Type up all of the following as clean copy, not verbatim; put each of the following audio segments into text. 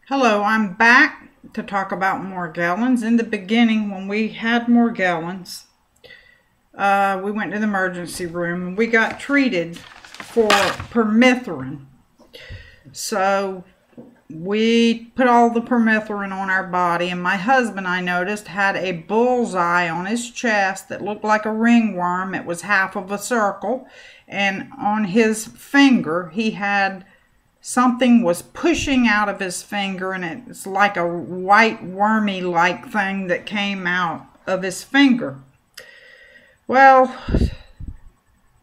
Hello, I'm back to talk about Morgellons. In the beginning, when we had Morgellons, we went to the emergency room and we got treated for permethrin. So we put all the permethrin on our body, and my husband, I noticed, had a bullseye on his chest that looked like a ringworm. It was half of a circle, and on his finger he had something was pushing out of his finger, and it's like a white wormy like thing that came out of his finger. Well,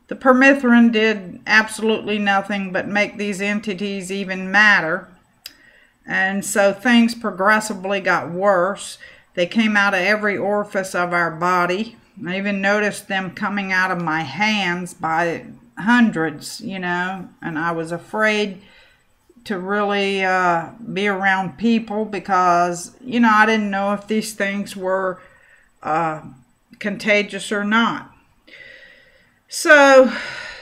the permethrin did absolutely nothing but make these entities even madder, and so things progressively got worse. They came out of every orifice of our body. I even noticed them coming out of my hands by hundreds, and I was afraid to really be around people because, I didn't know if these things were contagious or not. So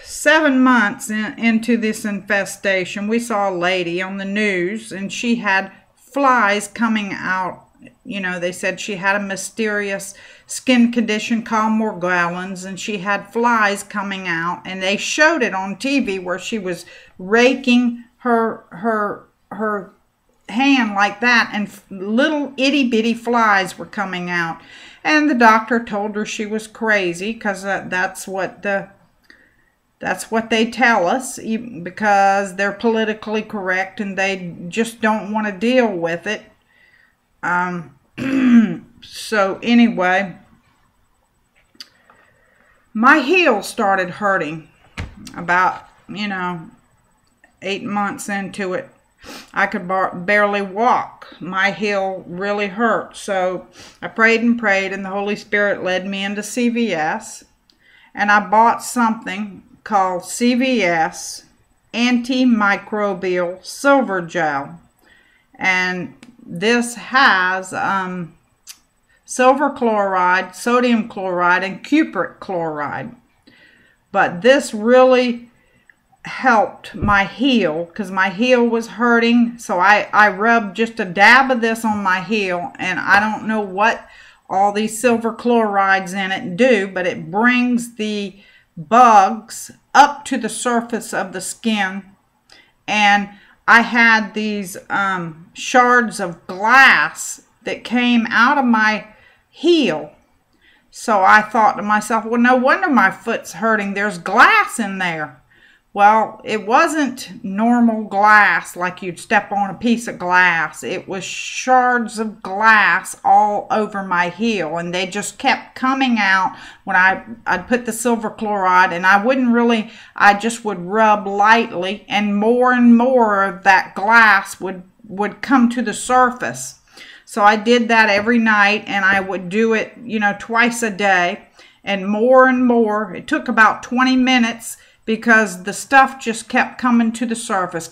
7 months into this infestation, we saw a lady on the news, and she had flies coming out. They said she had a mysterious skin condition called Morgellons, and she had flies coming out, and they showed it on TV where she was raking her hand like that, and little itty-bitty flies were coming out. And the doctor told her she was crazy, because that's what they tell us, because they're politically correct and they just don't want to deal with it. So anyway, my heel started hurting about 8 months into it. I could barely walk. My heel really hurt. So I prayed and prayed, and the Holy Spirit led me into CVS, and I bought something called CVS Antimicrobial Silver Gel, and this has silver chloride, sodium chloride, and cupric chloride. But this really helped my heel, because my heel was hurting. So I rubbed just a dab of this on my heel, and I don't know what all these silver chlorides in it do, but it brings the bugs up to the surface of the skin. And I had these shards of glass that came out of my heel. So I thought to myself, well, no wonder my foot's hurting. There's glass in there. Well, it wasn't normal glass like you'd step on a piece of glass. It was shards of glass all over my heel, and they just kept coming out when I'd put the silver chloride, and I just would rub lightly, and more of that glass would come to the surface. So I did that every night, and I would do it, twice a day, and more. It took about 20 minutes, because the stuff just kept coming to the surface.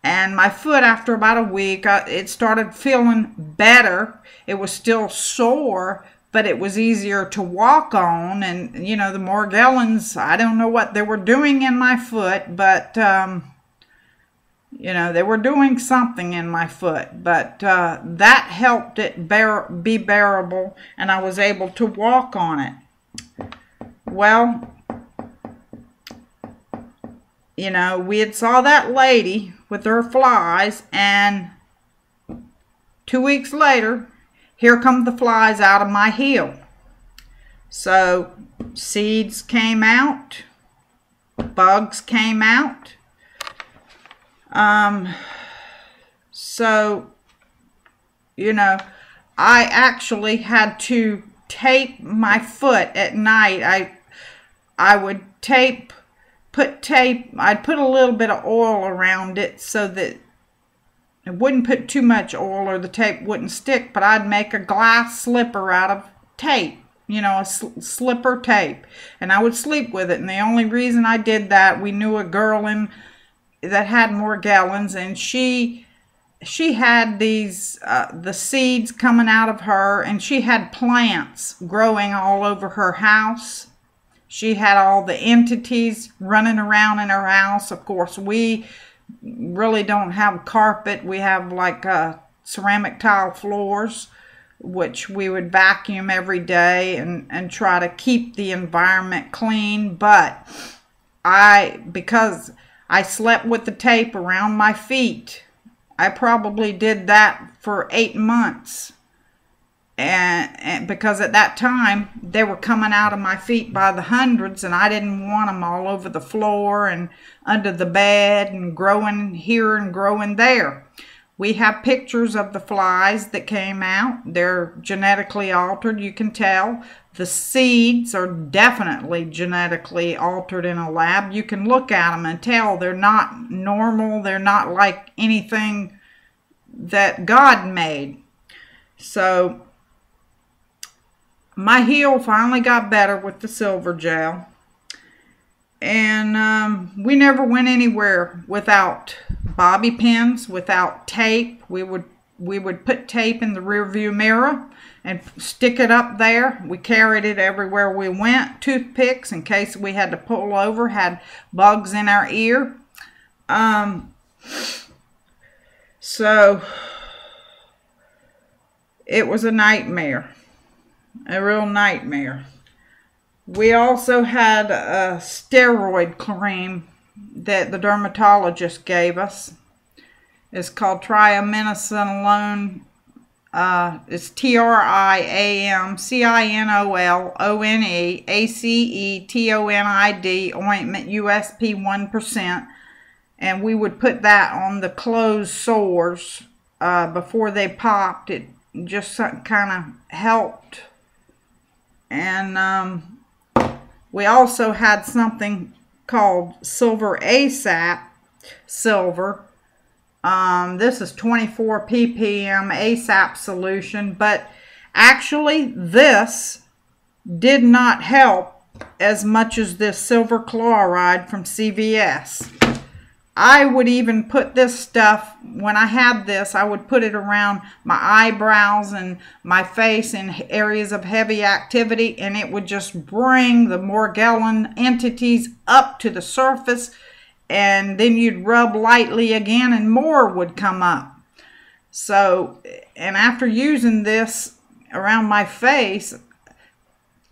And my foot, after about a week, it started feeling better. It was still sore, but it was easier to walk on. And, the Morgellons, I don't know what they were doing in my foot, but, they were doing something in my foot. But that helped it be bearable, and I was able to walk on it. Well, we had saw that lady with her flies, and 2 weeks later, here come the flies out of my heel. So seeds came out, bugs came out. So, I actually had to tape my foot at night. I would I'd put a little bit of oil around it so that it wouldn't put too much oil or the tape wouldn't stick, but I'd make a glass slipper out of tape, a slipper tape, and I would sleep with it. And the only reason I did that, we knew a girl that had Morgellons, and she had these the seeds coming out of her, and she had plants growing all over her house. She had all the entities running around in her house. Of course, we really don't have carpet. We have like ceramic tile floors, which we would vacuum every day and try to keep the environment clean. But because I slept with the tape around my feet, I probably did that for 8 months. And because at that time they were coming out of my feet by the hundreds, and I didn't want them all over the floor and under the bed and growing here and growing there. We have pictures of the flies that came out. They're genetically altered, you can tell. The seeds are definitely genetically altered in a lab. You can look at them and tell they're not normal. They're not like anything that God made. So my heel finally got better with the silver gel. And we never went anywhere without bobby pins, without tape. We would put tape in the rear view mirror and stick it up there. We carried it everywhere we went. Toothpicks in case we had to pull over, had bugs in our ear. So it was a nightmare, a real nightmare. We also had a steroid cream that the dermatologist gave us. It's called triamcinolone. It's triamcinolone ACETONID ointment, USP 1%. And we would put that on the closed sores before they popped. It just kind of helped. And we also had something called Silver ASAP Silver. This is 24 ppm ASAP solution, but actually this did not help as much as this silver chloride from CVS. I would even put this stuff, when I had this, I would put it around my eyebrows and my face in areas of heavy activity, and it would just bring the Morgellon entities up to the surface, and then you'd rub lightly again and more would come up. So, and after using this around my face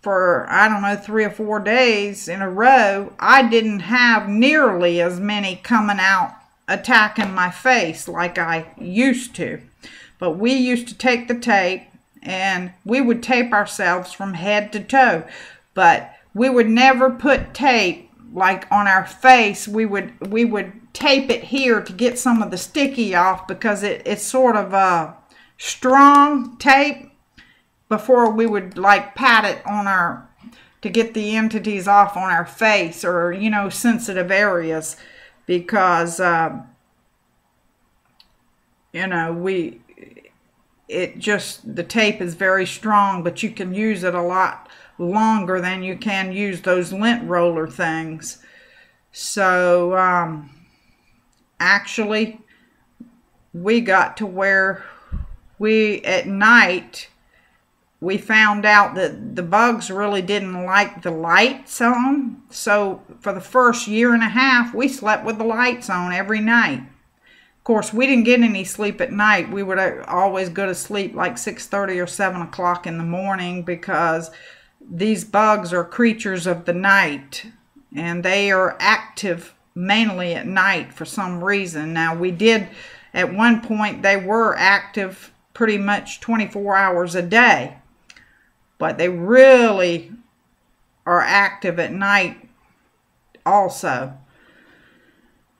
for, I don't know, 3 or 4 days in a row, I didn't have nearly as many coming out attacking my face like I used to. But we used to take the tape and we would tape ourselves from head to toe. But we would never put tape like on our face. We would tape it here to get some of the sticky off, because it's sort of a strong tape, before we would like pat it on our, to get the entities off on our face, or, you know, sensitive areas, because you know, the tape is very strong, but you can use it a lot longer than you can use those lint roller things. So actually we got to where at night we found out that the bugs really didn't like the lights on. So for the first 1.5 years, we slept with the lights on every night. Of course, we didn't get any sleep at night. We would always go to sleep like 6:30 or 7 o'clock in the morning, because these bugs are creatures of the night, and they are active mainly at night for some reason. Now, we did, at one point, they were active pretty much 24 hours a day. But they really are active at night also.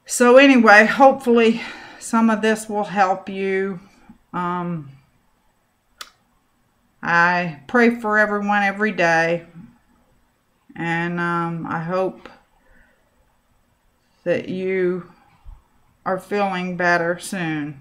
So anyway, hopefully some of this will help you. I pray for everyone every day. And I hope that you are feeling better soon.